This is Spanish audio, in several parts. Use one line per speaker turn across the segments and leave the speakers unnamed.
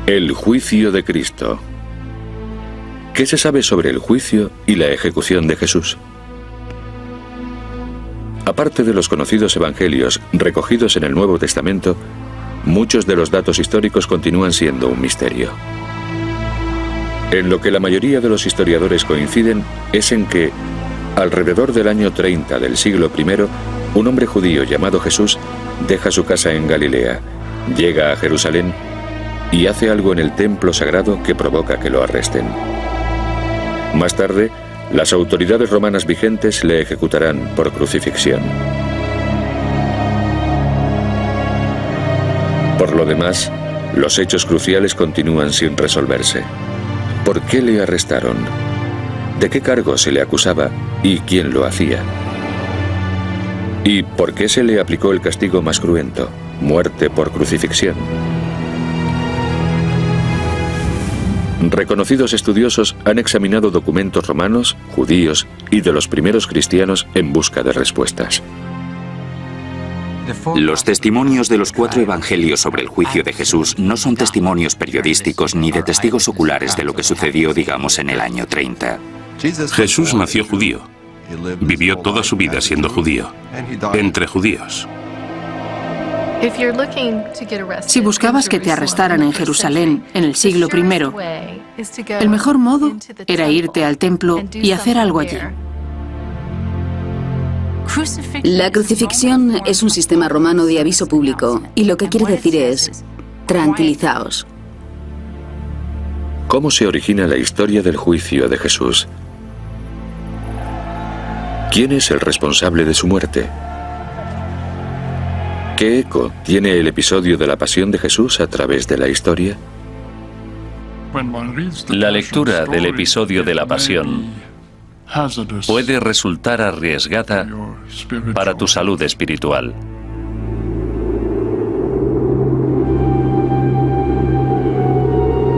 El juicio de Cristo. ¿Qué se sabe sobre el juicio y la ejecución de Jesús? Aparte de los conocidos evangelios recogidos en el Nuevo Testamento, muchos de los datos históricos continúan siendo un misterio. En lo que la mayoría de los historiadores coinciden es en que, alrededor del año 30 del siglo I, un hombre judío llamado Jesús deja su casa en Galilea, llega a Jerusalén y hace algo en el templo sagrado que provoca que lo arresten. Más tarde, las autoridades romanas vigentes le ejecutarán por crucifixión. Por lo demás, los hechos cruciales continúan sin resolverse. ¿Por qué le arrestaron? ¿De qué cargo se le acusaba y quién lo hacía? ¿Y por qué se le aplicó el castigo más cruento, muerte por crucifixión? Reconocidos estudiosos han examinado documentos romanos, judíos y de los primeros cristianos en busca de respuestas.
Los testimonios de los 4 evangelios sobre el juicio de Jesús no son testimonios periodísticos ni de testigos oculares de lo que sucedió, digamos, en el año 30.
Jesús nació judío. Vivió toda su vida siendo judío, entre judíos.
Si buscabas que te arrestaran en Jerusalén en el siglo I, el mejor modo era irte al templo y hacer algo allí.
La crucifixión es un sistema romano de aviso público y lo que quiere decir es: tranquilizaos.
¿Cómo se origina la historia del juicio de Jesús? ¿Quién es el responsable de su muerte? ¿Qué eco tiene el episodio de la pasión de Jesús a través de la historia?
La lectura del episodio de la pasión puede resultar arriesgada para tu salud espiritual.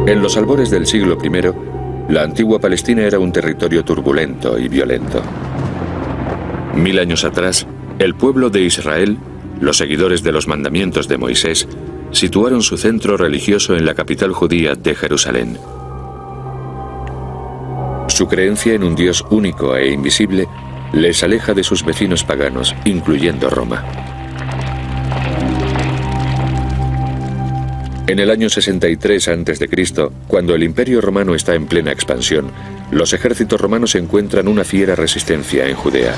En los albores del siglo I, la antigua Palestina era un territorio turbulento y violento. 1000 años atrás, el pueblo de Israel, los seguidores de los mandamientos de Moisés, situaron su centro religioso en la capital judía de Jerusalén. Su creencia en un Dios único e invisible les aleja de sus vecinos paganos, incluyendo Roma. En el año 63 a.C., cuando el Imperio Romano está en plena expansión, los ejércitos romanos encuentran una fiera resistencia en Judea.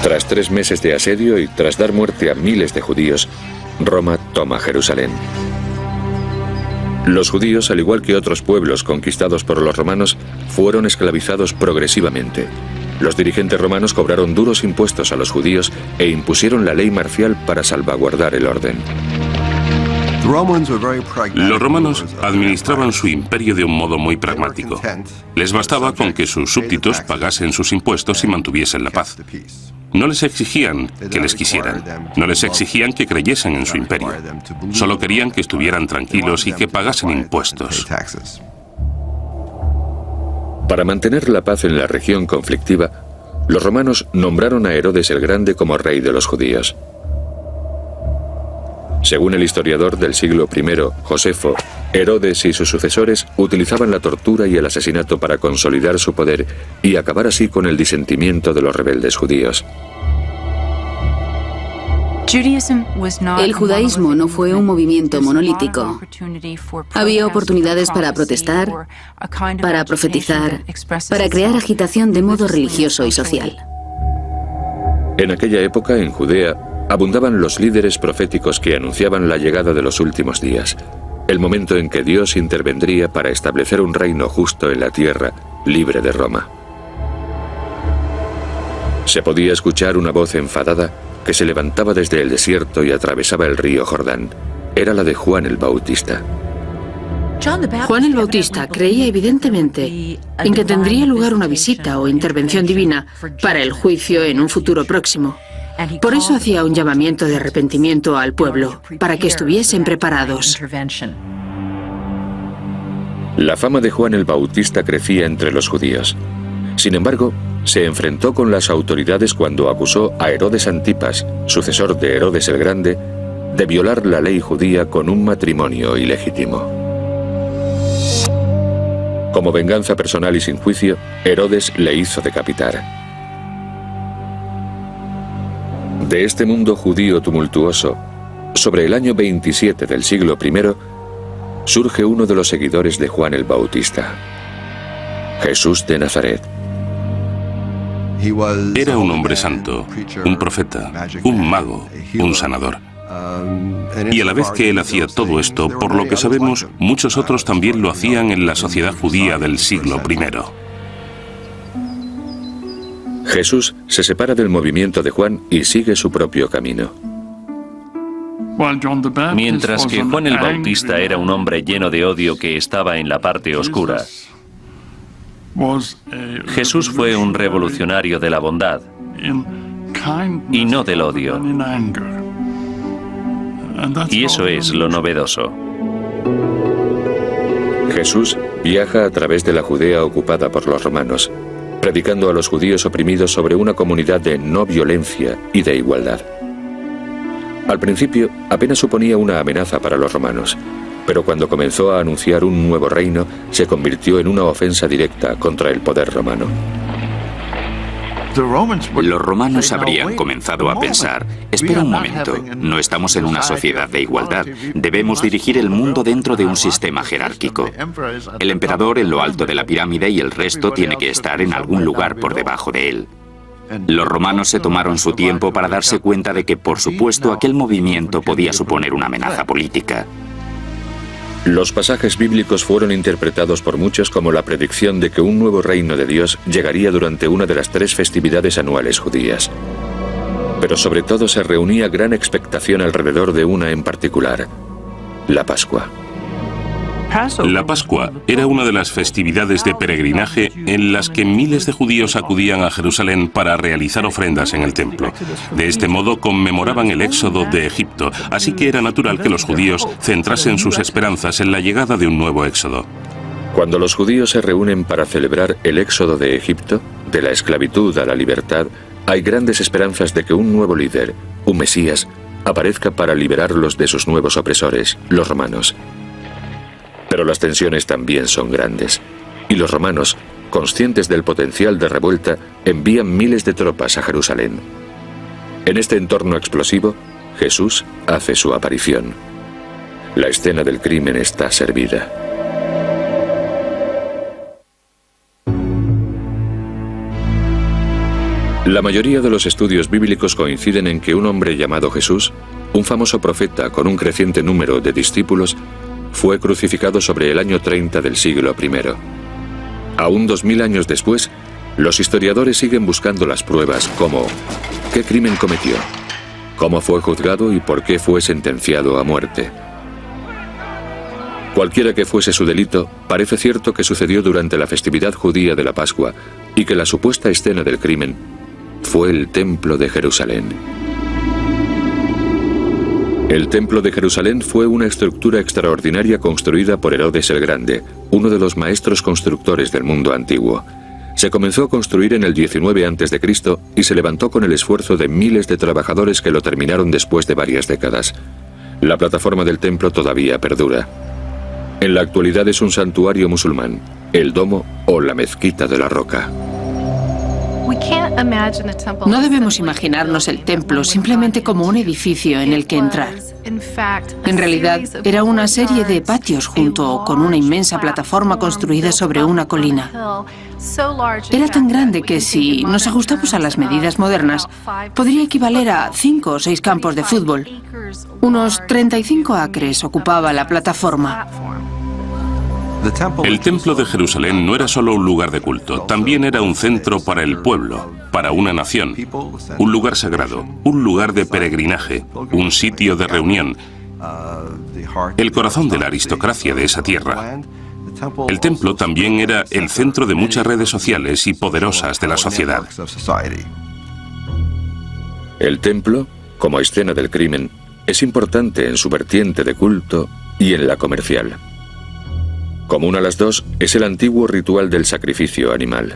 Tras 3 meses de asedio y tras dar muerte a miles de judíos, Roma toma Jerusalén. Los judíos, al igual que otros pueblos conquistados por los romanos, fueron esclavizados progresivamente. Los dirigentes romanos cobraron duros impuestos a los judíos e impusieron la ley marcial para salvaguardar el orden.
Los romanos administraban su imperio de un modo muy pragmático. Les bastaba con que sus súbditos pagasen sus impuestos y mantuviesen la paz. No les exigían que les quisieran, no les exigían que creyesen en su imperio. Solo querían que estuvieran tranquilos y que pagasen impuestos.
Para mantener la paz en la región conflictiva, los romanos nombraron a Herodes el Grande como rey de los judíos. Según el historiador del siglo I, Josefo, Herodes y sus sucesores utilizaban la tortura y el asesinato para consolidar su poder y acabar así con el disentimiento de los rebeldes judíos.
El judaísmo no fue un movimiento monolítico. Había oportunidades para protestar, para profetizar, para crear agitación de modo religioso y social.
En aquella época, en Judea, abundaban los líderes proféticos que anunciaban la llegada de los últimos días, el momento en que Dios intervendría para establecer un reino justo en la tierra, libre de Roma. Se podía escuchar una voz enfadada que se levantaba desde el desierto y atravesaba el río Jordán. Era la de Juan el Bautista.
Juan el Bautista creía evidentemente en que tendría lugar una visita o intervención divina para el juicio en un futuro próximo. Por eso hacía un llamamiento de arrepentimiento al pueblo, para que estuviesen preparados.
La fama de Juan el Bautista crecía entre los judíos. Sin embargo, se enfrentó con las autoridades cuando acusó a Herodes Antipas, sucesor de Herodes el Grande, de violar la ley judía con un matrimonio ilegítimo. Como venganza personal y sin juicio, Herodes le hizo decapitar. De este mundo judío tumultuoso, sobre el año 27 del siglo I, surge uno de los seguidores de Juan el Bautista, Jesús de Nazaret.
Era un hombre santo, un profeta, un mago, un sanador. Y a la vez que él hacía todo esto, por lo que sabemos, muchos otros también lo hacían en la sociedad judía del siglo I.
Jesús se separa del movimiento de Juan y sigue su propio camino.
Mientras que Juan el Bautista era un hombre lleno de odio que estaba en la parte oscura, Jesús fue un revolucionario de la bondad y no del odio. Y eso es lo novedoso.
Jesús viaja a través de la Judea ocupada por los romanos, predicando a los judíos oprimidos sobre una comunidad de no violencia y de igualdad. Al principio apenas suponía una amenaza para los romanos, pero cuando comenzó a anunciar un nuevo reino, se convirtió en una ofensa directa contra el poder romano.
Los romanos habrían comenzado a pensar, espera un momento, no estamos en una sociedad de igualdad, debemos dirigir el mundo dentro de un sistema jerárquico. El emperador en lo alto de la pirámide y el resto tiene que estar en algún lugar por debajo de él. Los romanos se tomaron su tiempo para darse cuenta de que, por supuesto, aquel movimiento podía suponer una amenaza política.
Los pasajes bíblicos fueron interpretados por muchos como la predicción de que un nuevo reino de Dios llegaría durante una de las 3 festividades anuales judías. Pero sobre todo se reunía gran expectación alrededor de una en particular, la Pascua.
La Pascua era una de las festividades de peregrinaje en las que miles de judíos acudían a Jerusalén para realizar ofrendas en el templo. De este modo conmemoraban el éxodo de Egipto, así que era natural que los judíos centrasen sus esperanzas en la llegada de un nuevo éxodo.
Cuando los judíos se reúnen para celebrar el éxodo de Egipto, de la esclavitud a la libertad, hay grandes esperanzas de que un nuevo líder, un Mesías, aparezca para liberarlos de sus nuevos opresores, los romanos. Pero las tensiones también son grandes, y los romanos, conscientes del potencial de revuelta, envían miles de tropas a Jerusalén. En este entorno explosivo, Jesús hace su aparición. La escena del crimen está servida. La mayoría de los estudios bíblicos coinciden en que un hombre llamado Jesús, un famoso profeta con un creciente número de discípulos, fue crucificado sobre el año 30 del siglo I. Aún 2000 años después, los historiadores siguen buscando las pruebas como ¿qué crimen cometió? ¿Cómo fue juzgado y por qué fue sentenciado a muerte? Cualquiera que fuese su delito, parece cierto que sucedió durante la festividad judía de la Pascua y que la supuesta escena del crimen fue el Templo de Jerusalén. El Templo de Jerusalén fue una estructura extraordinaria construida por Herodes el Grande, uno de los maestros constructores del mundo antiguo. Se comenzó a construir en el 19 a.C. y se levantó con el esfuerzo de miles de trabajadores que lo terminaron después de varias décadas. La plataforma del templo todavía perdura. En la actualidad es un santuario musulmán, el domo o la mezquita de la roca.
No debemos imaginarnos el templo simplemente como un edificio en el que entrar. En realidad, era una serie de patios junto con una inmensa plataforma construida sobre una colina. Era tan grande que si nos ajustamos a las medidas modernas, podría equivaler a 5 o 6 campos de fútbol. Unos 35 acres ocupaba la plataforma.
El Templo de Jerusalén no era solo un lugar de culto, también era un centro para el pueblo, para una nación, un lugar sagrado, un lugar de peregrinaje, un sitio de reunión, el corazón de la aristocracia de esa tierra. El templo también era el centro de muchas redes sociales y poderosas de la sociedad.
El templo, como escena del crimen, es importante en su vertiente de culto y en la comercial. Común a las dos es el antiguo ritual del sacrificio animal.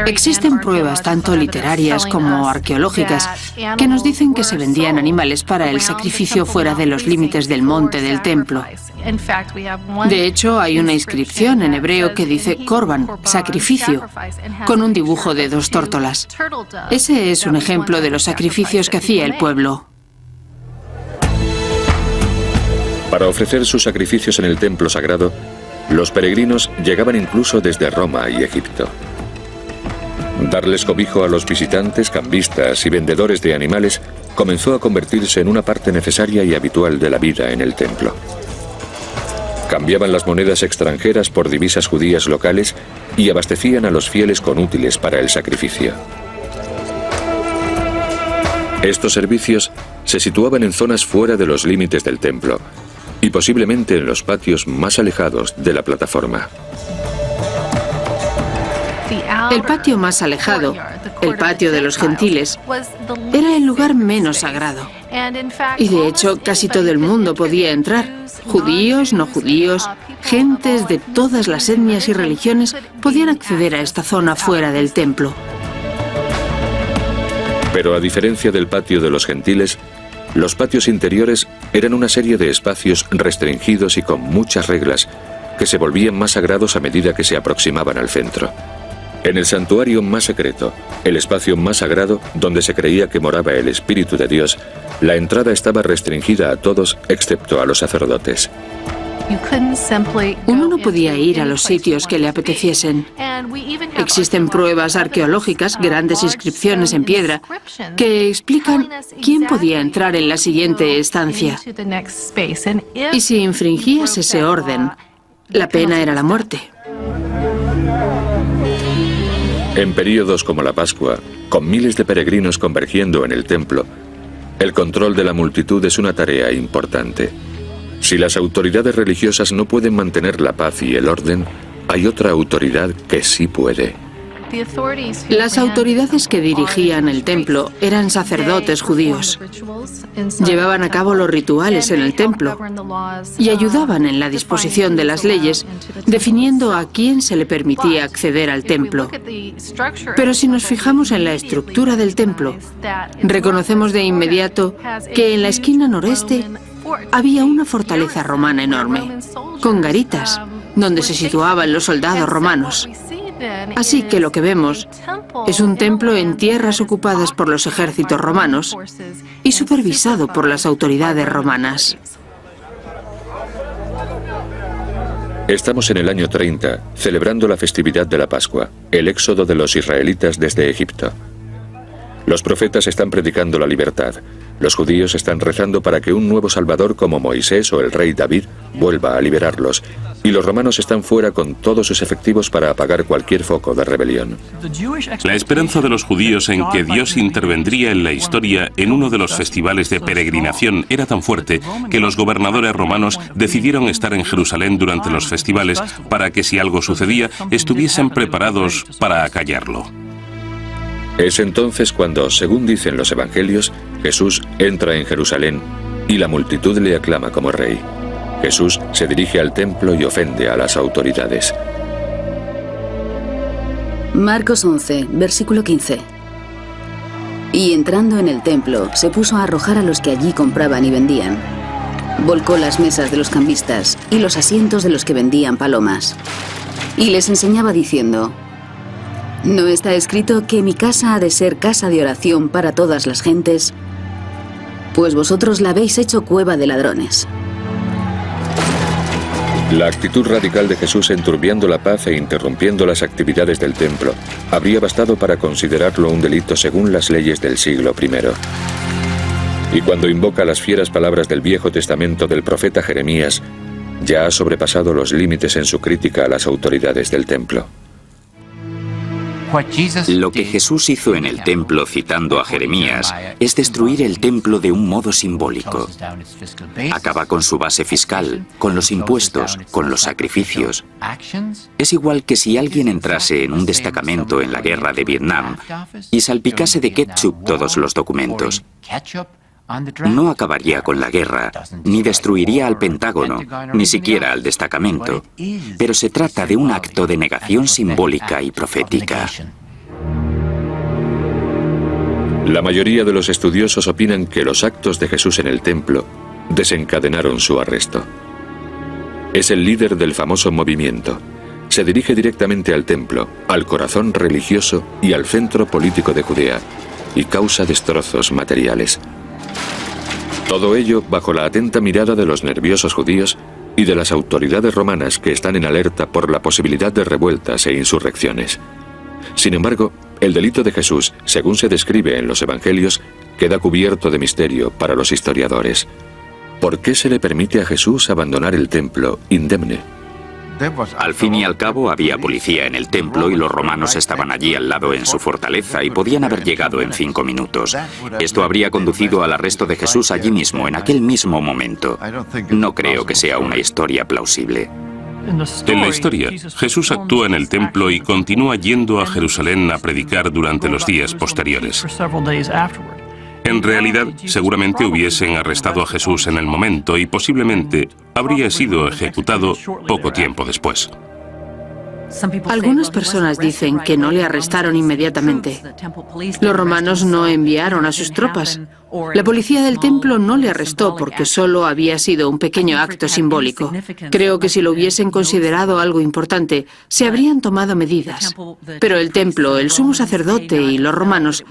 Existen pruebas tanto literarias como arqueológicas que nos dicen que se vendían animales para el sacrificio fuera de los límites del monte del templo. De hecho, hay una inscripción en hebreo que dice Korban, sacrificio, con un dibujo de 2 tórtolas. Ese es un ejemplo de los sacrificios que hacía el pueblo.
Para ofrecer sus sacrificios en el templo sagrado, los peregrinos llegaban incluso desde Roma y Egipto. Darles cobijo a los visitantes, cambistas y vendedores de animales comenzó a convertirse en una parte necesaria y habitual de la vida en el templo. Cambiaban las monedas extranjeras por divisas judías locales y abastecían a los fieles con útiles para el sacrificio. Estos servicios se situaban en zonas fuera de los límites del templo y posiblemente en los patios más alejados de la plataforma.
El patio más alejado, el patio de los gentiles, era el lugar menos sagrado. Y de hecho, casi todo el mundo podía entrar. Judíos, no judíos, gentes de todas las etnias y religiones podían acceder a esta zona fuera del templo.
Pero a diferencia del patio de los gentiles, los patios interiores eran una serie de espacios restringidos y con muchas reglas que se volvían más sagrados a medida que se aproximaban al centro. En el santuario más secreto, el espacio más sagrado donde se creía que moraba el Espíritu de Dios, la entrada estaba restringida a todos excepto a los sacerdotes.
Uno no podía ir a los sitios que le apeteciesen. Existen pruebas arqueológicas, grandes inscripciones en piedra, que explican quién podía entrar en la siguiente estancia. Y si infringías ese orden, la pena era la muerte.
En períodos como la Pascua, con miles de peregrinos convergiendo en el templo, el control de la multitud es una tarea importante. Si las autoridades religiosas no pueden mantener la paz y el orden, hay otra autoridad que sí puede.
Las autoridades que dirigían el templo eran sacerdotes judíos. Llevaban a cabo los rituales en el templo y ayudaban en la disposición de las leyes, definiendo a quién se le permitía acceder al templo. Pero si nos fijamos en la estructura del templo, reconocemos de inmediato que en la esquina noreste había una fortaleza romana enorme, con garitas, donde se situaban los soldados romanos. Así que lo que vemos es un templo en tierras ocupadas por los ejércitos romanos y supervisado por las autoridades romanas.
Estamos en el año 30, celebrando la festividad de la Pascua, el éxodo de los israelitas desde Egipto. Los profetas están predicando la libertad. Los judíos están rezando para que un nuevo Salvador como Moisés o el rey David vuelva a liberarlos. Y los romanos están fuera con todos sus efectivos para apagar cualquier foco de rebelión.
La esperanza de los judíos en que Dios intervendría en la historia en uno de los festivales de peregrinación era tan fuerte que los gobernadores romanos decidieron estar en Jerusalén durante los festivales para que si algo sucedía estuviesen preparados para acallarlo.
Es entonces cuando, según dicen los evangelios, Jesús entra en Jerusalén y la multitud le aclama como rey. Jesús se dirige al templo y ofende a las autoridades.
Marcos 11, versículo 15. Y entrando en el templo, se puso a arrojar a los que allí compraban y vendían. Volcó las mesas de los cambistas y los asientos de los que vendían palomas. Y les enseñaba diciendo: ¿no está escrito que mi casa ha de ser casa de oración para todas las gentes? Pues vosotros la habéis hecho cueva de ladrones.
La actitud radical de Jesús enturbiando la paz e interrumpiendo las actividades del templo habría bastado para considerarlo un delito según las leyes del siglo I. Y cuando invoca las fieras palabras del Viejo Testamento del profeta Jeremías, ya ha sobrepasado los límites en su crítica a las autoridades del templo.
Lo que Jesús hizo en el templo, citando a Jeremías, es destruir el templo de un modo simbólico. Acaba con su base fiscal, con los impuestos, con los sacrificios. Es igual que si alguien entrase en un destacamento en la guerra de Vietnam y salpicase de ketchup todos los documentos. No acabaría con la guerra, ni destruiría al Pentágono, ni siquiera al destacamento, pero se trata de un acto de negación simbólica y profética.
La mayoría de los estudiosos opinan que los actos de Jesús en el templo desencadenaron su arresto. Es el líder del famoso movimiento. Se dirige directamente al templo, al corazón religioso y al centro político de Judea, y causa destrozos materiales. Todo ello bajo la atenta mirada de los nerviosos judíos y de las autoridades romanas que están en alerta por la posibilidad de revueltas e insurrecciones. Sin embargo, el delito de Jesús, según se describe en los evangelios, queda cubierto de misterio para los historiadores. ¿Por qué se le permite a Jesús abandonar el templo indemne?
Al fin y al cabo había policía en el templo y los romanos estaban allí al lado en su fortaleza y podían haber llegado en 5 minutos. Esto habría conducido al arresto de Jesús allí mismo, en aquel mismo momento. No creo que sea una historia plausible.
En la historia, Jesús actúa en el templo y continúa yendo a Jerusalén a predicar durante los días posteriores. En realidad, seguramente hubiesen arrestado a Jesús en el momento y posiblemente habría sido ejecutado poco tiempo después.
Algunas personas dicen que no le arrestaron inmediatamente. Los romanos no enviaron a sus tropas. La policía del templo no le arrestó porque solo había sido un pequeño acto simbólico. Creo que si lo hubiesen considerado algo importante, se habrían tomado medidas. Pero el templo, el sumo sacerdote y los romanos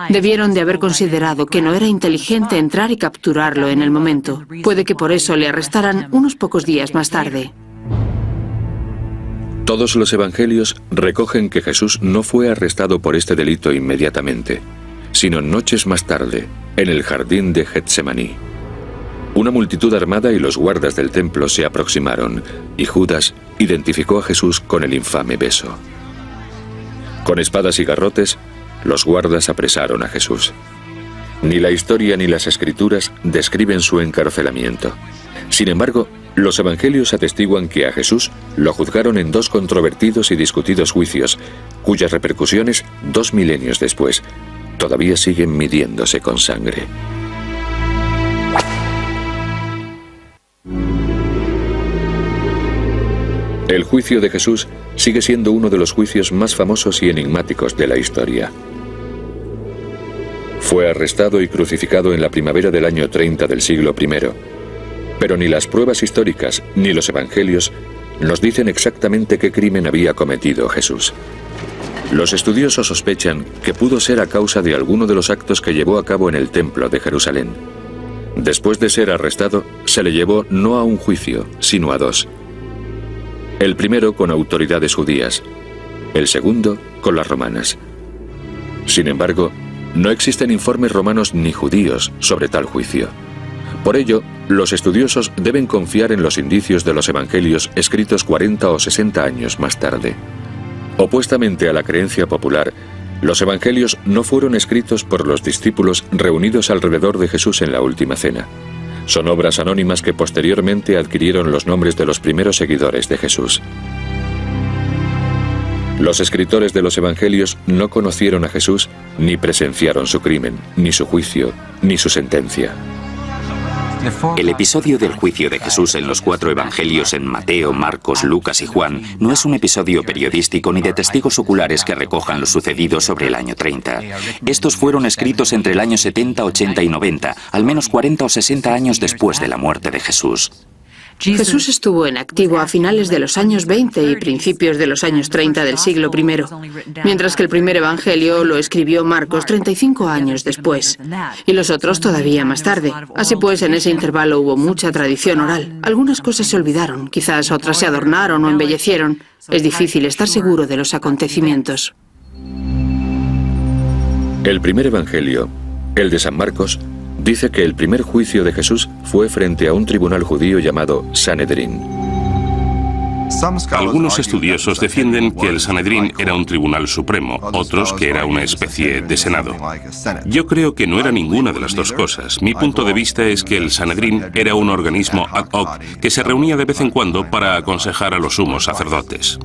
debieron de haber considerado que no era inteligente entrar y capturarlo en el momento. Puede que por eso le arrestaran unos pocos días más tarde.
Todos los evangelios recogen que Jesús no fue arrestado por este delito inmediatamente, sino noches más tarde, en el jardín de Getsemaní. Una multitud armada y los guardas del templo se aproximaron, y Judas identificó a Jesús con el infame beso. Con espadas y garrotes, los guardas apresaron a Jesús. Ni la historia ni las escrituras describen su encarcelamiento. Sin embargo, los evangelios atestiguan que a Jesús lo juzgaron en 2 controvertidos y discutidos juicios, cuyas repercusiones, 2 milenios después, todavía siguen midiéndose con sangre. El juicio de Jesús sigue siendo uno de los juicios más famosos y enigmáticos de la historia. Fue arrestado y crucificado en la primavera del año 30 del siglo I. Pero ni las pruebas históricas ni los evangelios nos dicen exactamente qué crimen había cometido Jesús. Los estudiosos sospechan que pudo ser a causa de alguno de los actos que llevó a cabo en el templo de Jerusalén. Después de ser arrestado, se le llevó no a un juicio, sino a 2. El primero con autoridades judías, el segundo con las romanas. Sin embargo, no existen informes romanos ni judíos sobre tal juicio. Por ello, los estudiosos deben confiar en los indicios de los evangelios escritos 40 o 60 años más tarde. Opuestamente a la creencia popular, los evangelios no fueron escritos por los discípulos reunidos alrededor de Jesús en la última cena. Son obras anónimas que posteriormente adquirieron los nombres de los primeros seguidores de Jesús. Los escritores de los evangelios no conocieron a Jesús ni presenciaron su crimen, ni su juicio, ni su sentencia.
El episodio del juicio de Jesús en los 4 evangelios en Mateo, Marcos, Lucas y Juan no es un episodio periodístico ni de testigos oculares que recojan lo sucedido sobre el año 30. Estos fueron escritos entre el año 70, 80 y 90, al menos 40 o 60 años después de la muerte de Jesús.
Jesús estuvo en activo a finales de los años 20 y principios de los años 30 del siglo I, mientras que el primer evangelio lo escribió Marcos 35 años después, y los otros todavía más tarde. Así pues, en ese intervalo hubo mucha tradición oral. Algunas cosas se olvidaron, quizás otras se adornaron o embellecieron. Es difícil estar seguro de los acontecimientos.
El primer evangelio, el de San Marcos, dice que el primer juicio de Jesús fue frente a un tribunal judío llamado Sanedrín.
Algunos estudiosos defienden que el Sanedrín era un tribunal supremo, otros que era una especie de senado. Yo creo que no era ninguna de las dos cosas. Mi punto de vista es que el Sanedrín era un organismo ad hoc que se reunía de vez en cuando para aconsejar a los sumos sacerdotes.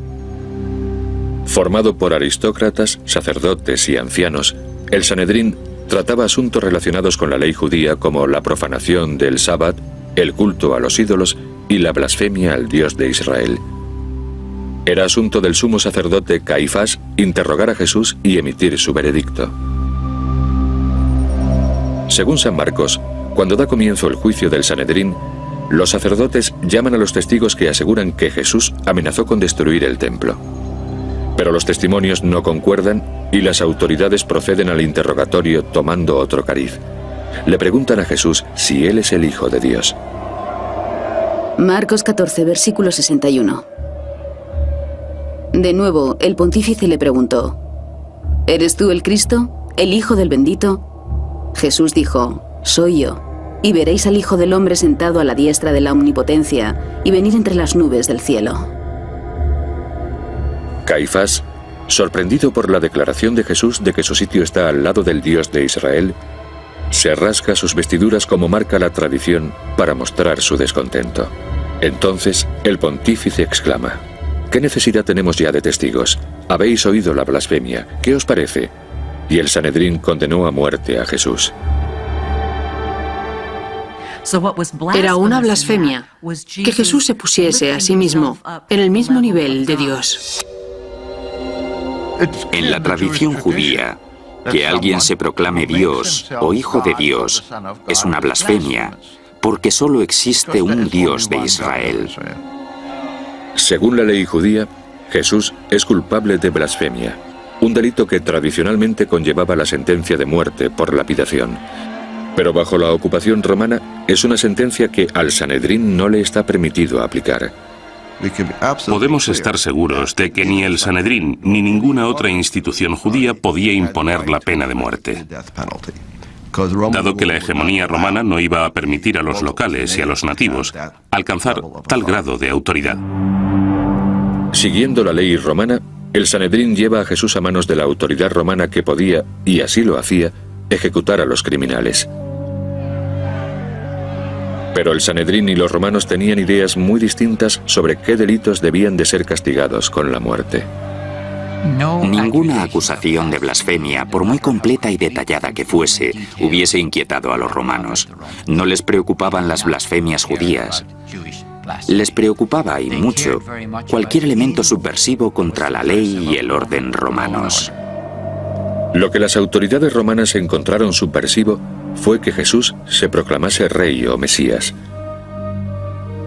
Formado por aristócratas, sacerdotes y ancianos, el Sanedrín trataba asuntos relacionados con la ley judía como la profanación del sábado, el culto a los ídolos y la blasfemia al Dios de Israel. Era asunto del sumo sacerdote Caifás interrogar a Jesús y emitir su veredicto. Según San Marcos, cuando da comienzo el juicio del Sanedrín, los sacerdotes llaman a los testigos que aseguran que Jesús amenazó con destruir el templo. Pero los testimonios no concuerdan y las autoridades proceden al interrogatorio tomando otro cariz. Le preguntan a Jesús si él es el Hijo de Dios.
Marcos 14, versículo 61. De nuevo, el pontífice le preguntó: ¿Eres tú el Cristo, el Hijo del Bendito? Jesús dijo: Soy yo. Y veréis al Hijo del Hombre sentado a la diestra de la Omnipotencia y venir entre las nubes del cielo.
Caifás, sorprendido por la declaración de Jesús de que su sitio está al lado del Dios de Israel, se rasga sus vestiduras como marca la tradición para mostrar su descontento. Entonces el pontífice exclama: ¿Qué necesidad tenemos ya de testigos? Habéis oído la blasfemia. ¿Qué os parece? Y el Sanedrín condenó a muerte a Jesús.
Era una blasfemia que Jesús se pusiese a sí mismo en el mismo nivel de Dios.
En la tradición judía, que alguien se proclame Dios o Hijo de Dios es una blasfemia, porque solo existe un Dios de Israel.
Según la ley judía, Jesús es culpable de blasfemia, un delito que tradicionalmente conllevaba la sentencia de muerte por lapidación. Pero bajo la ocupación romana es una sentencia que al Sanedrín no le está permitido aplicar.
Podemos estar seguros de que ni el Sanedrín ni ninguna otra institución judía podía imponer la pena de muerte, dado que la hegemonía romana no iba a permitir a los locales y a los nativos alcanzar tal grado de autoridad.
Siguiendo la ley romana, el Sanedrín lleva a Jesús a manos de la autoridad romana que podía, y así lo hacía, ejecutar a los criminales. Pero el Sanedrín y los romanos tenían ideas muy distintas sobre qué delitos debían de ser castigados con la muerte.
Ninguna acusación de blasfemia, por muy completa y detallada que fuese, hubiese inquietado a los romanos. No les preocupaban las blasfemias judías. Les preocupaba, y mucho, cualquier elemento subversivo contra la ley y el orden romanos.
Lo que las autoridades romanas encontraron subversivo fue que Jesús se proclamase rey o Mesías.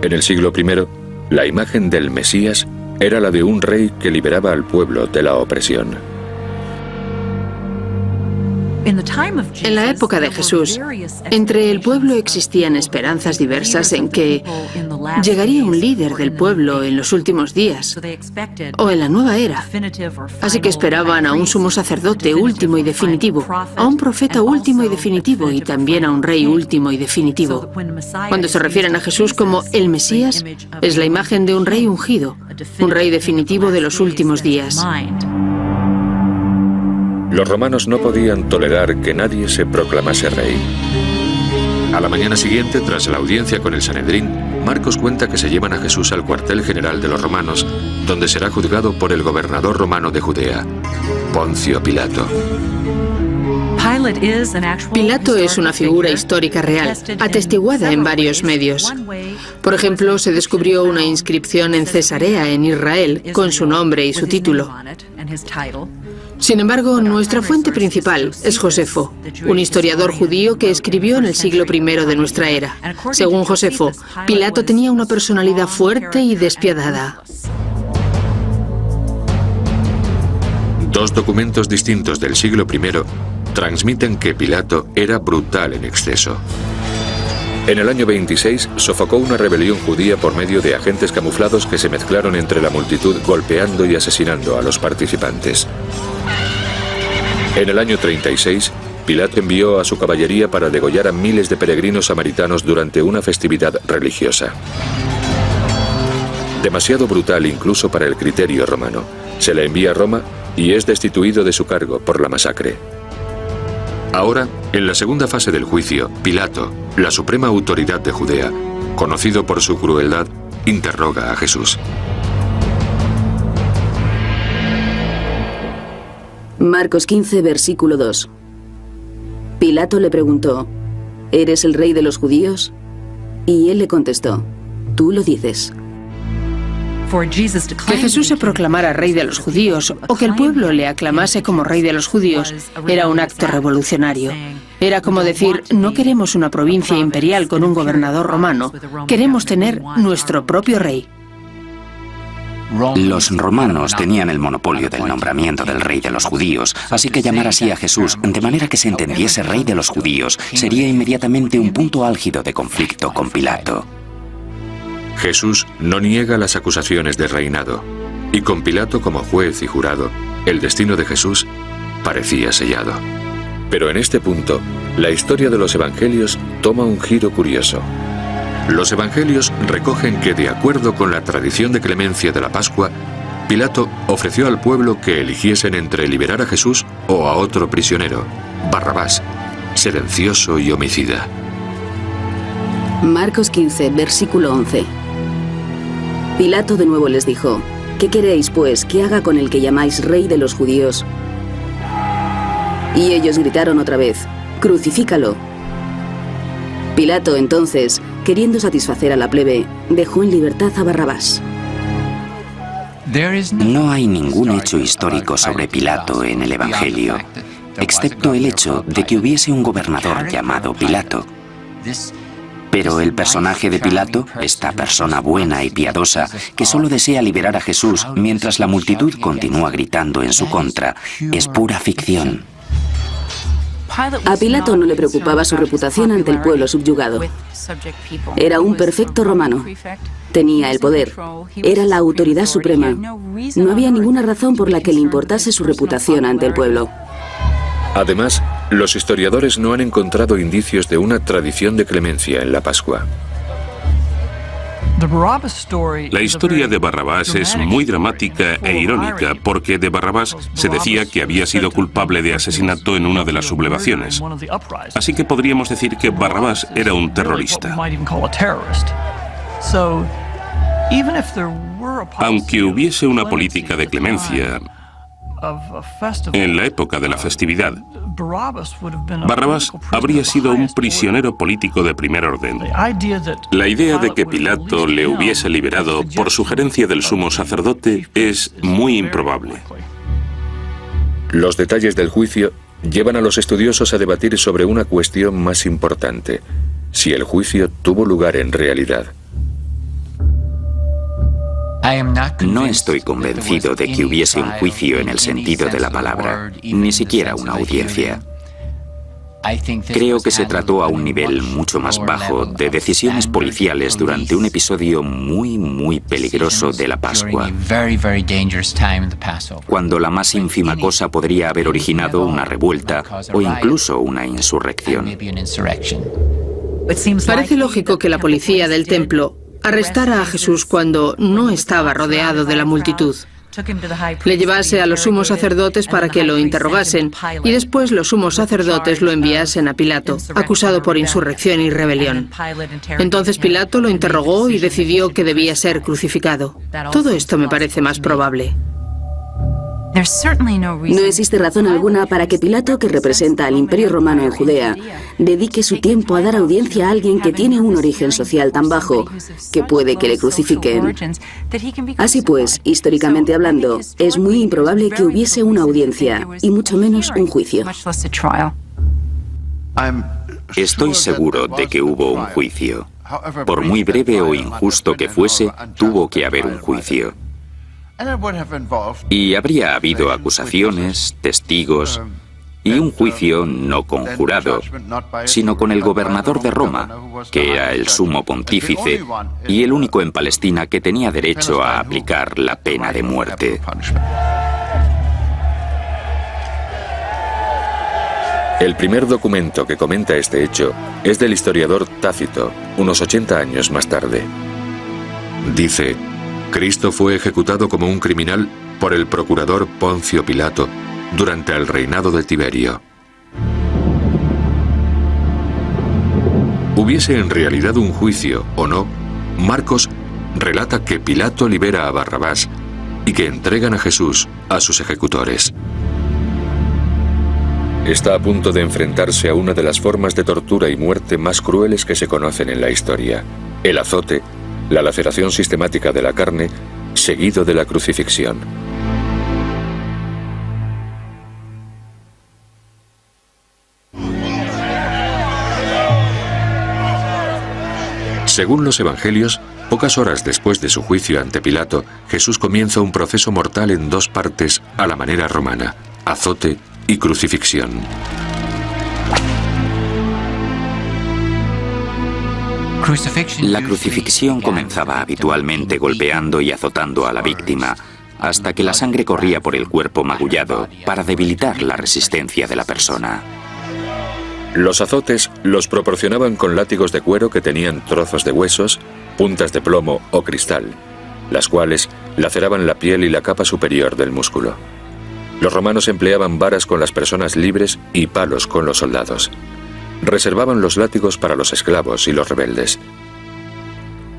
En el siglo I, la imagen del Mesías era la de un rey que liberaba al pueblo de la opresión.
En la época de Jesús, entre el pueblo existían esperanzas diversas en que llegaría un líder del pueblo en los últimos días o en la nueva era. Así que esperaban a un sumo sacerdote último y definitivo, a un profeta último y definitivo y también a un rey último y definitivo. Cuando se refieren a Jesús como el Mesías, es la imagen de un rey ungido, un rey definitivo de los últimos días.
Los romanos no podían tolerar que nadie se proclamase rey. A la mañana siguiente, tras la audiencia con el Sanedrín, Marcos cuenta que se llevan a Jesús al cuartel general de los romanos, donde será juzgado por el gobernador romano de Judea, Poncio Pilato.
Pilato es una figura histórica real, atestiguada en varios medios. Por ejemplo, se descubrió una inscripción en Cesarea, en Israel, con su nombre y su título. Sin embargo, nuestra fuente principal es Josefo, un historiador judío que escribió en el siglo I de nuestra era. Según Josefo, Pilato tenía una personalidad fuerte y despiadada.
Dos documentos distintos del siglo I transmiten que Pilato era brutal en exceso. En el año 26 sofocó una rebelión judía por medio de agentes camuflados que se mezclaron entre la multitud golpeando y asesinando a los participantes. En el año 36, Pilato envió a su caballería para degollar a miles de peregrinos samaritanos durante una festividad religiosa. Demasiado brutal incluso para el criterio romano. Se le envía a Roma y es destituido de su cargo por la masacre. Ahora, en la segunda fase del juicio, Pilato, la suprema autoridad de Judea, conocido por su crueldad, interroga a Jesús.
Marcos 15, versículo 2. Pilato le preguntó, ¿eres el rey de los judíos? Y él le contestó, tú lo dices.
Que Jesús se proclamara rey de los judíos o que el pueblo le aclamase como rey de los judíos era un acto revolucionario. Era como decir, no queremos una provincia imperial con un gobernador romano, queremos tener nuestro propio rey.
Los romanos tenían el monopolio del nombramiento del rey de los judíos, así que llamar así a Jesús de manera que se entendiese rey de los judíos sería inmediatamente un punto álgido de conflicto con Pilato.
Jesús no niega las acusaciones de reinado, y con Pilato como juez y jurado, el destino de Jesús parecía sellado. Pero en este punto, la historia de los evangelios toma un giro curioso. Los evangelios recogen que, de acuerdo con la tradición de clemencia de la Pascua, Pilato ofreció al pueblo que eligiesen entre liberar a Jesús o a otro prisionero, Barrabás, silencioso y homicida.
Marcos 15, versículo 11. Pilato de nuevo les dijo, ¿qué queréis, pues, que haga con el que llamáis rey de los judíos? Y ellos gritaron otra vez, ¡crucifícalo! Pilato, entonces, queriendo satisfacer a la plebe, dejó en libertad a Barrabás.
No hay ningún hecho histórico sobre Pilato en el Evangelio, excepto el hecho de que hubiese un gobernador llamado Pilato. Pero el personaje de Pilato, esta persona buena y piadosa, que solo desea liberar a Jesús mientras la multitud continúa gritando en su contra, es pura ficción.
A Pilato no le preocupaba su reputación ante el pueblo subyugado. Era un perfecto romano. Tenía el poder. Era la autoridad suprema. No había ninguna razón por la que le importase su reputación ante el pueblo.
Además, los historiadores no han encontrado indicios de una tradición de clemencia en la Pascua.
La historia de Barrabás es muy dramática e irónica porque de Barrabás se decía que había sido culpable de asesinato en una de las sublevaciones. Así que podríamos decir que Barrabás era un terrorista. Aunque hubiese una política de clemencia en la época de la festividad, Barrabás habría sido un prisionero político de primer orden. La idea de que Pilato le hubiese liberado por sugerencia del sumo sacerdote es muy improbable.
Los detalles del juicio llevan a los estudiosos a debatir sobre una cuestión más importante: si el juicio tuvo lugar en realidad.
No estoy convencido de que hubiese un juicio en el sentido de la palabra, ni siquiera una audiencia. Creo que se trató a un nivel mucho más bajo de decisiones policiales durante un episodio muy peligroso de la Pascua, cuando la más ínfima cosa podría haber originado una revuelta o incluso una insurrección.
Parece lógico que la policía del templo arrestara a Jesús cuando no estaba rodeado de la multitud. Le llevase a los sumos sacerdotes para que lo interrogasen y después los sumos sacerdotes lo enviasen a Pilato, acusado por insurrección y rebelión. Entonces Pilato lo interrogó y decidió que debía ser crucificado. Todo esto me parece más probable.
No existe razón alguna para que Pilato, que representa al Imperio Romano en Judea, dedique su tiempo a dar audiencia a alguien que tiene un origen social tan bajo que puede que le crucifiquen. Así pues, históricamente hablando, es muy improbable que hubiese una audiencia, y mucho menos un juicio.
Estoy seguro de que hubo un juicio. Por muy breve o injusto que fuese, tuvo que haber un juicio. Y habría habido acusaciones, testigos y un juicio no con jurado, sino con el gobernador de Roma, que era el sumo pontífice y el único en Palestina que tenía derecho a aplicar la pena de muerte.
El primer documento que comenta este hecho es del historiador Tácito, unos 80 años más tarde. Dice: Cristo fue ejecutado como un criminal por el procurador Poncio Pilato durante el reinado de Tiberio. Hubiese en realidad un juicio o no, Marcos relata que Pilato libera a Barrabás y que entregan a Jesús a sus ejecutores. está a punto de enfrentarse a una de las formas de tortura y muerte más crueles que se conocen en la historia: el azote, la laceración sistemática de la carne, seguido de la crucifixión. Según los evangelios, pocas horas después de su juicio ante Pilato, Jesús comienza un proceso mortal en dos partes a la manera romana: azote y crucifixión.
La crucifixión comenzaba habitualmente golpeando y azotando a la víctima, hasta que la sangre corría por el cuerpo magullado para debilitar la resistencia de la persona.
Los azotes los proporcionaban con látigos de cuero que tenían trozos de huesos, puntas de plomo o cristal, las cuales laceraban la piel y la capa superior del músculo. Los romanos empleaban varas con las personas libres y palos con los soldados. Reservaban los látigos para los esclavos y los rebeldes.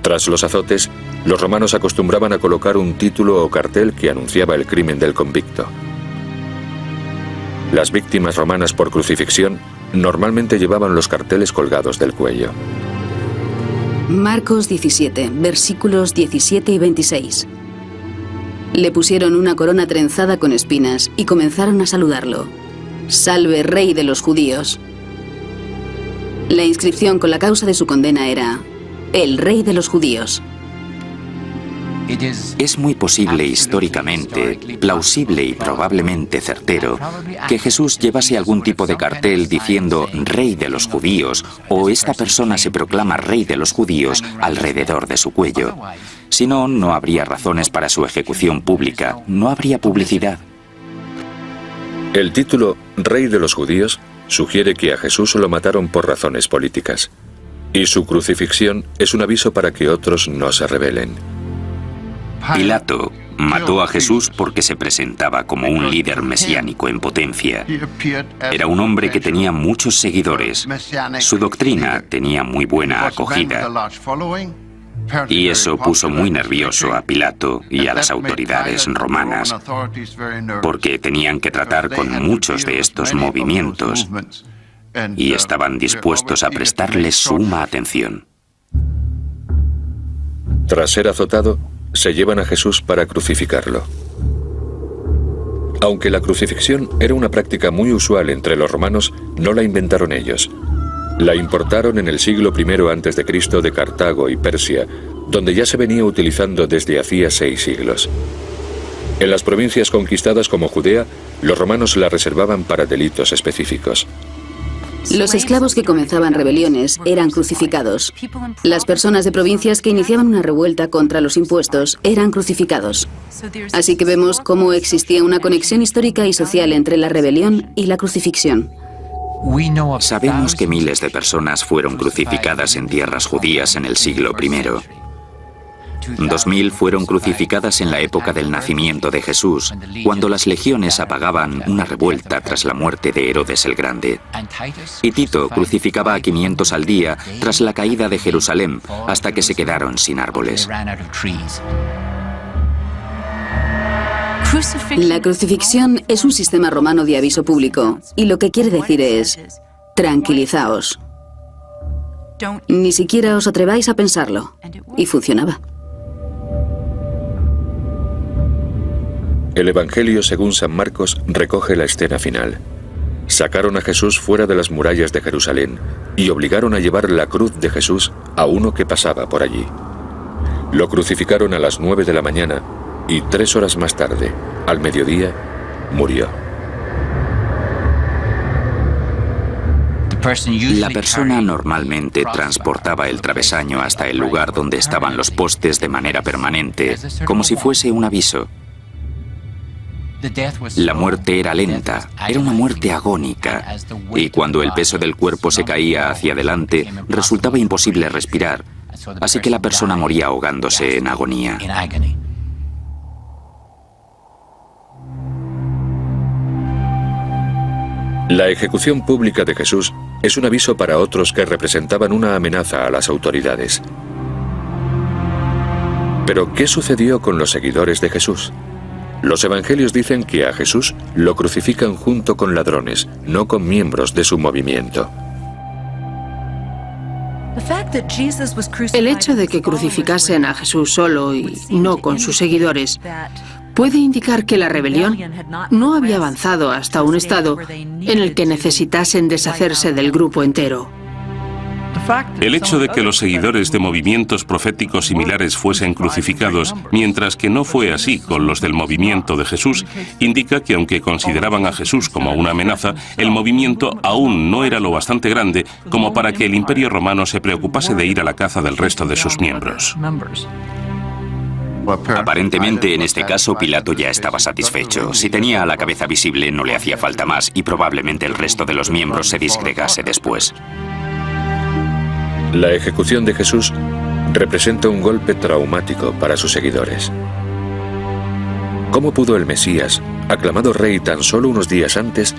Tras los azotes, los romanos acostumbraban a colocar un título o cartel que anunciaba el crimen del convicto. Las víctimas romanas por crucifixión normalmente llevaban los carteles colgados del cuello.
Marcos 17, versículos 17 y 26. Le pusieron una corona trenzada con espinas y comenzaron a saludarlo. «Salve, Rey de los judíos». La inscripción con la causa de su condena era «El Rey de los judíos».
Es muy posible históricamente, plausible y probablemente certero que Jesús llevase algún tipo de cartel diciendo «Rey de los judíos» o «Esta persona se proclama Rey de los judíos» alrededor de su cuello. Si no, no habría razones para su ejecución pública, no habría publicidad.
El título «Rey de los judíos» sugiere que a Jesús lo mataron por razones políticas, y su crucifixión es un aviso para que otros no se rebelen.
Pilato mató a Jesús porque se presentaba como un líder mesiánico en potencia. Era un hombre que tenía muchos seguidores. Su doctrina tenía muy buena acogida. Y eso puso muy nervioso a Pilato y a las autoridades romanas, porque tenían que tratar con muchos de estos movimientos y estaban dispuestos a prestarles suma atención.
Tras ser azotado, se llevan a Jesús para crucificarlo. Aunque la crucifixión era una práctica muy usual entre los romanos, no la inventaron ellos. La importaron en el siglo I a.C. de Cartago y Persia, donde ya se venía utilizando desde hacía 6 siglos. En las provincias conquistadas como Judea, los romanos la reservaban para delitos específicos.
Los esclavos que comenzaban rebeliones eran crucificados. Las personas de provincias que iniciaban una revuelta contra los impuestos eran crucificados. Así que vemos cómo existía una conexión histórica y social entre la rebelión y la crucifixión.
Sabemos que miles de personas fueron crucificadas en tierras judías en el siglo I. 2000 fueron crucificadas en la época del nacimiento de Jesús, cuando las legiones apagaban una revuelta tras la muerte de Herodes el Grande. Y Tito crucificaba a 500 al día tras la caída de Jerusalén, hasta que se quedaron sin árboles.
La crucifixión es un sistema romano de aviso público, y lo que quiere decir es: tranquilizaos. Ni siquiera os atreváis a pensarlo. Y funcionaba.
El Evangelio según San Marcos recoge la escena final. Sacaron a Jesús fuera de las murallas de Jerusalén y obligaron a llevar la cruz de Jesús a uno que pasaba por allí. Lo crucificaron a las 9 de la mañana y 3 horas más tarde, al mediodía, murió.
La persona normalmente transportaba el travesaño hasta el lugar donde estaban los postes de manera permanente, como si fuese un aviso. La muerte era lenta, era una muerte agónica, y cuando el peso del cuerpo se caía hacia adelante, resultaba imposible respirar, así que la persona moría ahogándose en agonía.
La ejecución pública de Jesús es un aviso para otros que representaban una amenaza a las autoridades. Pero, ¿qué sucedió con los seguidores de Jesús? Los evangelios dicen que a Jesús lo crucifican junto con ladrones, no con miembros de su movimiento.
El hecho de que crucificasen a Jesús solo y no con sus seguidores puede indicar que la rebelión no había avanzado hasta un estado en el que necesitasen deshacerse del grupo entero.
El hecho de que los seguidores de movimientos proféticos similares fuesen crucificados, mientras que no fue así con los del movimiento de Jesús, indica que aunque consideraban a Jesús como una amenaza, el movimiento aún no era lo bastante grande como para que el Imperio Romano se preocupase de ir a la caza del resto de sus miembros.
Aparentemente, en este caso, Pilato ya estaba satisfecho. Si tenía a la cabeza visible, no le hacía falta más y probablemente el resto de los miembros se disgregase después.
La ejecución de Jesús representa un golpe traumático para sus seguidores. ¿Cómo pudo el Mesías, aclamado rey tan solo unos días antes,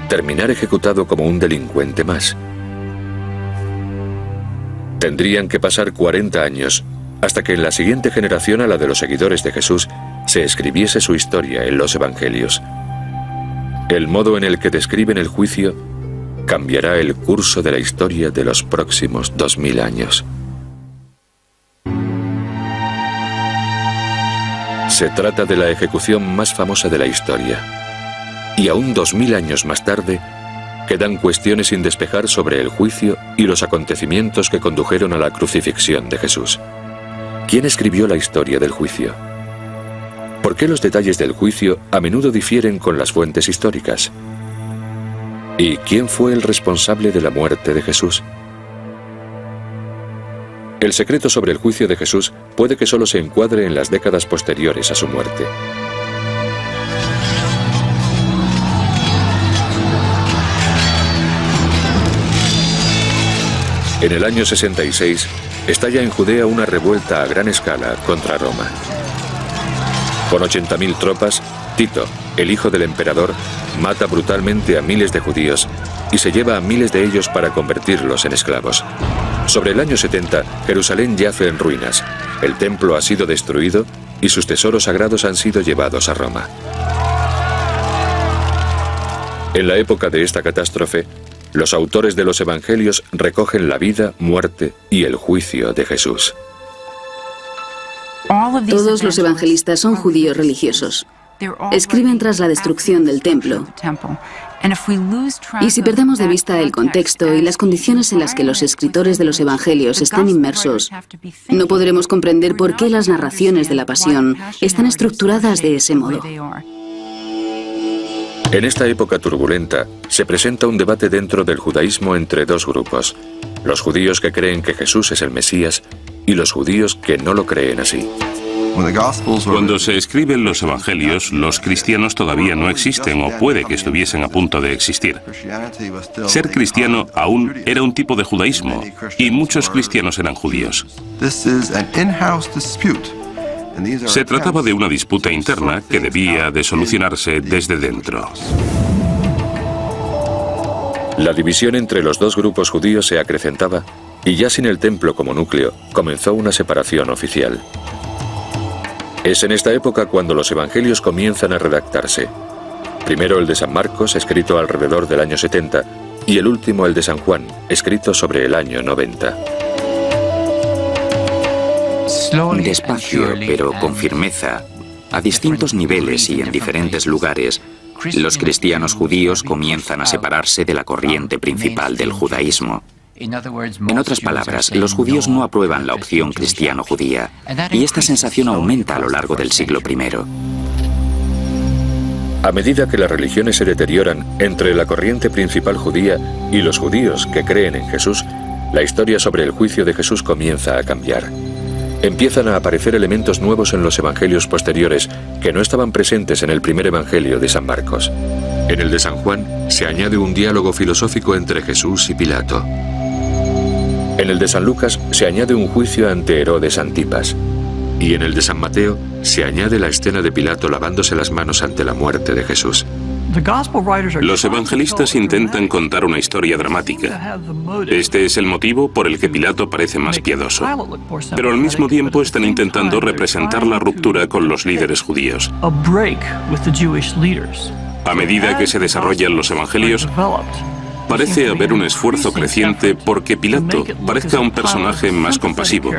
terminar ejecutado como un delincuente más? Tendrían que pasar 40 años hasta que en la siguiente generación a la de los seguidores de Jesús se escribiese su historia en los evangelios. El modo en el que describen el juicio cambiará el curso de la historia de los próximos 2000 años. Se trata de la ejecución más famosa de la historia. Y aún 2000 años más tarde, quedan cuestiones sin despejar sobre el juicio y los acontecimientos que condujeron a la crucifixión de Jesús. ¿Quién escribió la historia del juicio? ¿Por qué los detalles del juicio a menudo difieren con las fuentes históricas? ¿Y quién fue el responsable de la muerte de Jesús? El secreto sobre el juicio de Jesús puede que solo se encuadre en las décadas posteriores a su muerte. En el año 66, estalla en Judea una revuelta a gran escala contra Roma. Con 80.000 tropas, Tito, el hijo del emperador, mata brutalmente a miles de judíos y se lleva a miles de ellos para convertirlos en esclavos. Sobre el año 70, Jerusalén yace en ruinas, el templo ha sido destruido y sus tesoros sagrados han sido llevados a Roma. En la época de esta catástrofe, los autores de los evangelios recogen la vida, muerte y el juicio de Jesús.
Todos los evangelistas son judíos religiosos. Escriben tras la destrucción del templo. Y si perdemos de vista el contexto y las condiciones en las que los escritores de los evangelios están inmersos, no podremos comprender por qué las narraciones de la pasión están estructuradas de ese modo.
En esta época turbulenta, se presenta un debate dentro del judaísmo entre dos grupos: los judíos que creen que Jesús es el Mesías y los judíos que no lo creen así.
Cuando se escriben los evangelios, los cristianos todavía no existen o puede que estuviesen a punto de existir. Ser cristiano aún era un tipo de judaísmo y muchos cristianos eran judíos. Se trataba de una disputa interna que debía de solucionarse desde dentro.
La división entre los dos grupos judíos se acrecentaba y ya sin el templo como núcleo, comenzó una separación oficial. Es en esta época cuando los evangelios comienzan a redactarse. Primero el de San Marcos, escrito alrededor del año 70, y el último el de San Juan, escrito sobre el año 90.
Despacio, pero con firmeza, a distintos niveles y en diferentes lugares, los cristianos judíos comienzan a separarse de la corriente principal del judaísmo. En otras palabras, los judíos no aprueban la opción cristiano-judía, y esta sensación aumenta a lo largo del siglo I.
A medida que las religiones se deterioran entre la corriente principal judía y los judíos que creen en Jesús, la historia sobre el juicio de Jesús comienza a cambiar. Empiezan a aparecer elementos nuevos en los evangelios posteriores que no estaban presentes en el primer evangelio de San Marcos. En el de San Juan se añade un diálogo filosófico entre Jesús y Pilato. En el de San Lucas se añade un juicio ante Herodes Antipas. Y en el de San Mateo se añade la escena de Pilato lavándose las manos ante la muerte de Jesús.
Los evangelistas intentan contar una historia dramática. Este es el motivo por el que Pilato parece más piadoso. Pero al mismo tiempo están intentando representar la ruptura con los líderes judíos. A medida que se desarrollan los evangelios, parece haber un esfuerzo creciente porque Pilato parezca un personaje más compasivo,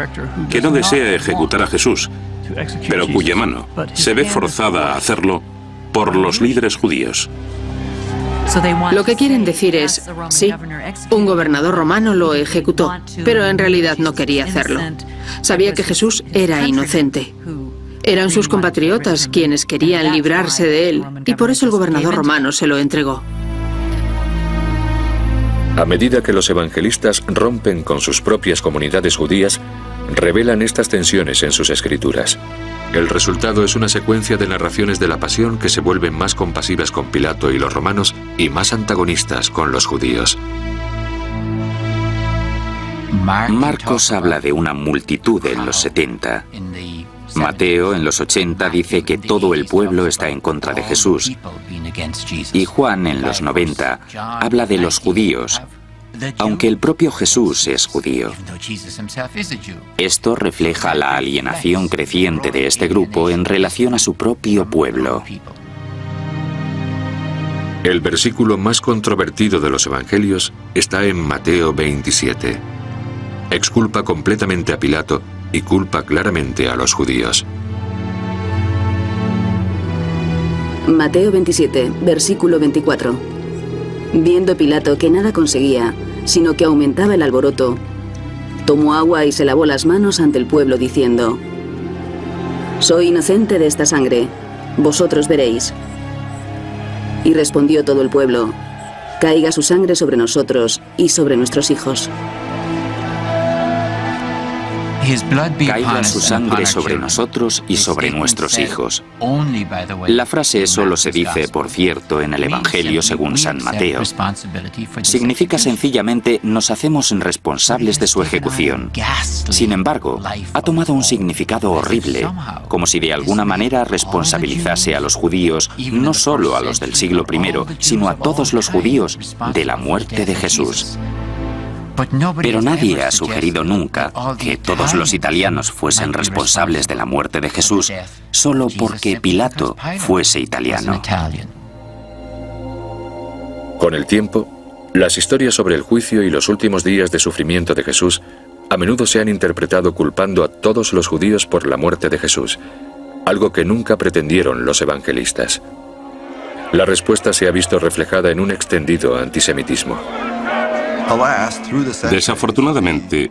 que no desea ejecutar a Jesús, pero cuya mano se ve forzada a hacerlo por los líderes judíos.
Lo que quieren decir es, sí, un gobernador romano lo ejecutó, pero en realidad no quería hacerlo. Sabía que Jesús era inocente. Eran sus compatriotas quienes querían librarse de él, y por eso el gobernador romano se lo entregó.
A medida que los evangelistas rompen con sus propias comunidades judías, revelan estas tensiones en sus escrituras. El resultado es una secuencia de narraciones de la pasión que se vuelven más compasivas con Pilato y los romanos y más antagonistas con los judíos.
Marcos habla de una multitud en los 70. Mateo en los 80 dice que todo el pueblo está en contra de Jesús. Y Juan en los 90 habla de los judíos, aunque el propio Jesús es judío. Esto refleja la alienación creciente de este grupo en relación a su propio pueblo.
El versículo más controvertido de los evangelios está en Mateo 27. Exculpa completamente a Pilato y culpa claramente a los judíos.
Mateo 27, versículo 24. Viendo Pilato que nada conseguía, sino que aumentaba el alboroto, tomó agua y se lavó las manos ante el pueblo diciendo: «Soy inocente de esta sangre, vosotros veréis». Y respondió todo el pueblo: «Caiga su sangre sobre nosotros y sobre nuestros hijos».
Caiga su sangre sobre nosotros y sobre nuestros hijos. La frase solo se dice, por cierto, en el Evangelio según San Mateo. Significa sencillamente nos hacemos responsables de su ejecución. Sin embargo, ha tomado un significado horrible, como si de alguna manera responsabilizase a los judíos, no solo a los del siglo I, sino a todos los judíos, de la muerte de Jesús. Pero nadie ha sugerido nunca que todos los italianos fuesen responsables de la muerte de Jesús solo porque Pilato fuese italiano.
Con el tiempo, las historias sobre el juicio y los últimos días de sufrimiento de Jesús a menudo se han interpretado culpando a todos los judíos por la muerte de Jesús, algo que nunca pretendieron los evangelistas. La respuesta se ha visto reflejada en un extendido antisemitismo.
Desafortunadamente,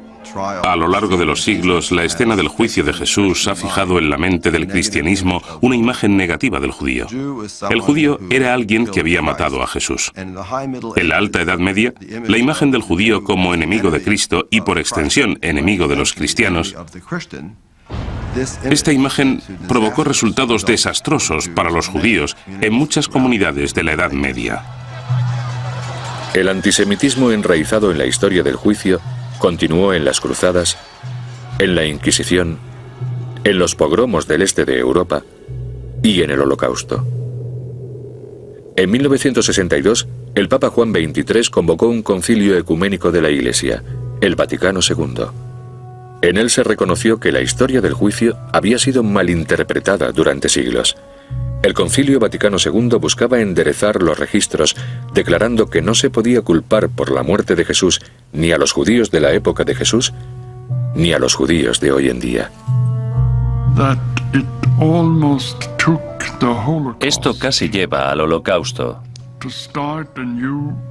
a lo largo de los siglos, la escena del juicio de Jesús ha fijado en la mente del cristianismo una imagen negativa del judío. El judío era alguien que había matado a Jesús. En la Alta Edad Media, la imagen del judío como enemigo de Cristo y por extensión enemigo de los cristianos, esta imagen provocó resultados desastrosos para los judíos en muchas comunidades de la Edad Media.
El antisemitismo enraizado en la historia del juicio continuó en las cruzadas, en la Inquisición, en los pogromos del este de Europa y en el Holocausto. En 1962, el Papa Juan XXIII convocó un concilio ecuménico de la Iglesia, el Vaticano II. En él se reconoció que la historia del juicio había sido malinterpretada durante siglos. El Concilio Vaticano II buscaba enderezar los registros, declarando que no se podía culpar por la muerte de Jesús ni a los judíos de la época de Jesús, ni a los judíos de hoy en día.
Esto casi lleva al Holocausto,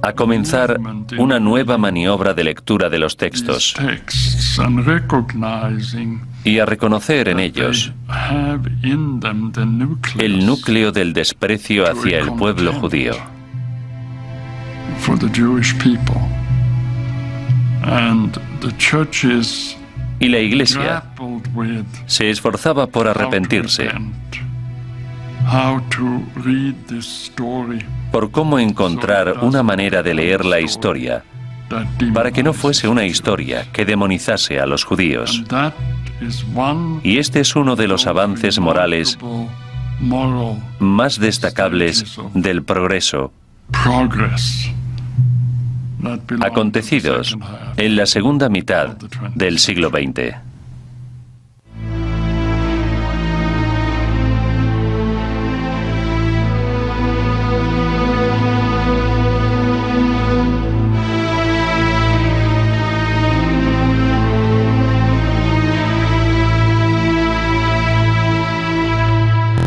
a comenzar una nueva maniobra de lectura de los textos y a reconocer en ellos el núcleo del desprecio hacia el pueblo judío. Y la Iglesia se esforzaba por arrepentirse, por cómo encontrar una manera de leer la historia para que no fuese una historia que demonizase a los judíos. Y este es uno de los avances morales más destacables del progreso acontecidos en la segunda mitad del siglo XX.